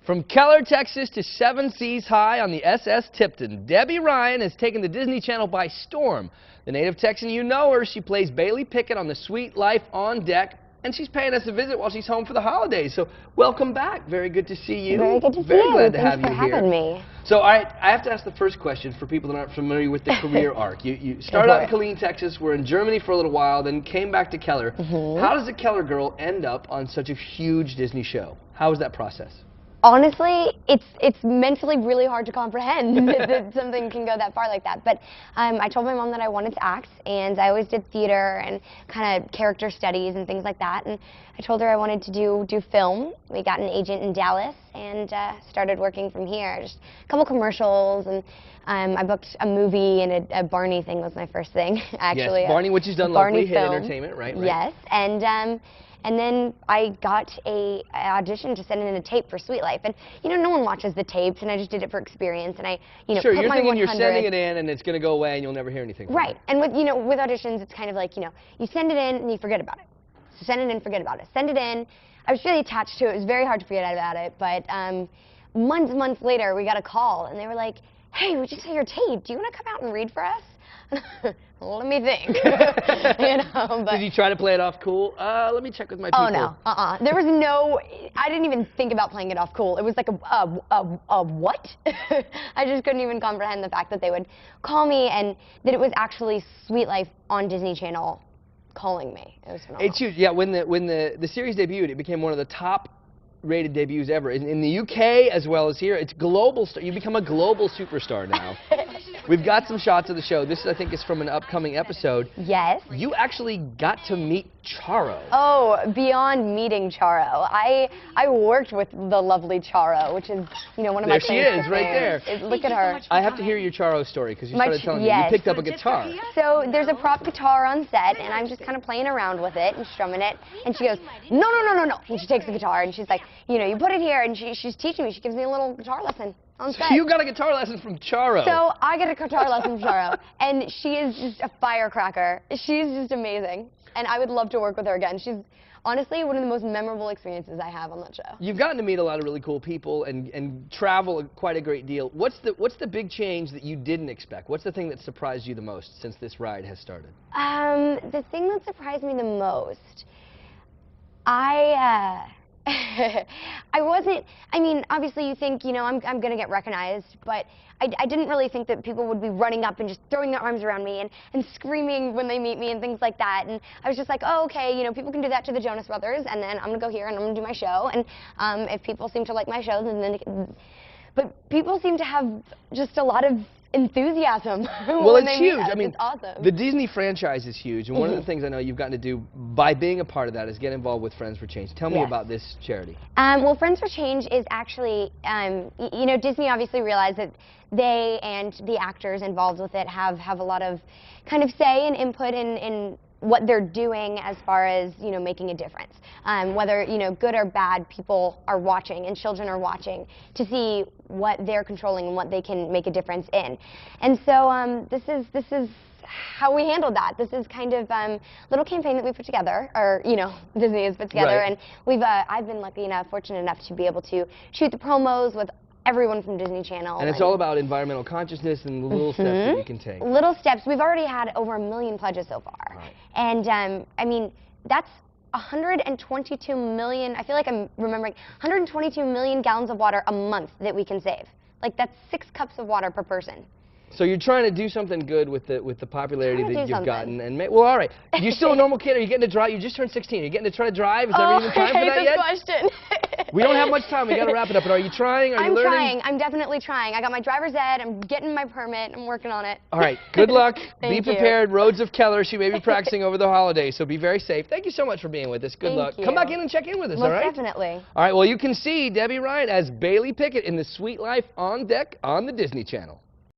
From Keller, Texas to Seven Seas High on the SS Tipton, Debbie Ryan has taken the Disney Channel by storm. The native Texan, you know her. She plays Bailey Pickett on The Sweet Life on Deck, and she's paying us a visit while she's home for the holidays. So welcome back. Very good to see you. Very good to see you. Very glad to Thanks have you for here. having me. So I have to ask the first question for people that aren't familiar with the career arc. You started out in Killeen, Texas, were in Germany for a little while, then came back to Keller. How does a Keller girl end up on such a huge Disney show? How was that process? Honestly, it's mentally really hard to comprehend that something can go that far like that. But I told my mom that I wanted to act, and I always did theater and kind of character studies and things like that. And I told her I wanted to do film. We got an agent in Dallas and started working from here. Just a couple commercials, and I booked a movie, and a Barney thing was my first thing, actually. Yes, Barney, which is done locally, Hit Entertainment, right? Yes, and then I got an audition to send in a tape for Sweet Life. And, you know, no one watches the tapes, and I just did it for experience. And I, sure, put you're my thinking 100. You're sending it in, and it's going to go away, and you'll never hear anything from Right. it. And with auditions, it's kind of like, you send it in, and you forget about it. So send it in, forget about it. Send it in. I was really attached to it. It was very hard to forget about it. But months later, we got a call, and they were like, hey, we just saw your tape. Do you want to come out and read for us? Let me think. But did you try to play it off cool? Let me check with my people. Oh, no. There was no, I didn't even think about playing it off cool. It was like a what? I just couldn't even comprehend the fact that they would call me and that it was actually Sweet Life on Disney Channel calling me. It was phenomenal. It's huge. Yeah, when the series debuted, it became one of the top rated debuts ever. In the UK as well as here. It's global. You become a global superstar now. We've got some shots of the show. This, I think, is from an upcoming episode. Yes. You actually got to meet Charo. Oh, beyond meeting Charo. I worked with the lovely Charo, which is, one of my favorites. There she is, right there. Look at her. I have to hear your Charo story, because you started telling me you picked up a guitar. So there's a prop guitar on set, and I'm just kind of playing around with it and strumming it. And she goes, no. And she takes the guitar, and she's like, you put it here, and she's teaching me. She gives me a little guitar lesson on set. So you got a guitar lesson from Charo. So I get a guitar lesson from Charo, and she is just a firecracker. She's just amazing, and I would love to work with her again. She's honestly one of the most memorable experiences I have on that show. You've gotten to meet a lot of really cool people and travel quite a great deal. What's the big change that you didn't expect? What's the thing that surprised you the most since this ride has started? The thing that surprised me the most, I wasn't, obviously you think, I'm going to get recognized, but I didn't really think that people would be running up and just throwing their arms around me and screaming when they meet me and things like that. And I was just like, oh, okay, people can do that to the Jonas Brothers, and then I'm going to go here and I'm going to do my show. And if people seem to like my show, then but people seem to have just a lot of enthusiasm. Well, it's huge. It's awesome. The Disney franchise is huge, and one of the things I know you've gotten to do by being a part of that is get involved with Friends for Change. Tell me about this charity. Well, Friends for Change is actually, Disney obviously realized that they and the actors involved with it have a lot of kind of say and input in what they're doing as far as, making a difference. Whether, good or bad, people are watching and children are watching to see what they're controlling and what they can make a difference in. And so this is how we handled that. This is kind of a little campaign that we put together, or, Disney has put together. Right. And I've been fortunate enough to be able to shoot the promos with everyone from Disney Channel. And it's all about environmental consciousness and the little steps that you can take. Little steps. We've already had over 1 million pledges so far. Right. And, that's 122 million, I feel like I'm remembering, 122 million gallons of water a month that we can save. That's 6 cups of water per person. So you're trying to do something good with the popularity that you've gotten, and well, all right. You're still a normal kid. Are you getting to drive? You just turned 16. Are you getting to try to drive? Is there even time for that yet? Question. We don't have much time. We got to wrap it up. But are you trying? Are you learning? I'm trying. I'm definitely trying. I got my driver's ed. I'm getting my permit. I'm working on it. All right. Good luck. Be Thank prepared. you. Roads of Keller. She may be practicing over the holidays, so be very safe. Thank you so much for being with us. Good luck. You. Come back in and check in with us. Most all right? Definitely. All right. Well, you can see Debbie Ryan as Bailey Pickett in The Sweet Life on Deck on the Disney Channel.